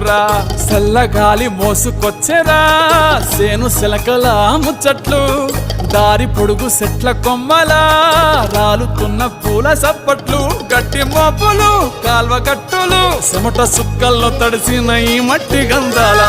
ముచ్చట్లురా చల్లగాలి మోసుకొచ్చెరా సేను శిలకల ముచ్చట్లు దారి పొడుగు సెట్ల కొమ్మలా రాలుతున్న పూల సప్పట్లు గట్టి మోపులు కాల్వ గట్టులు చెమట సుక్కల్లో తడిసిన ఈ మట్టి గంధాల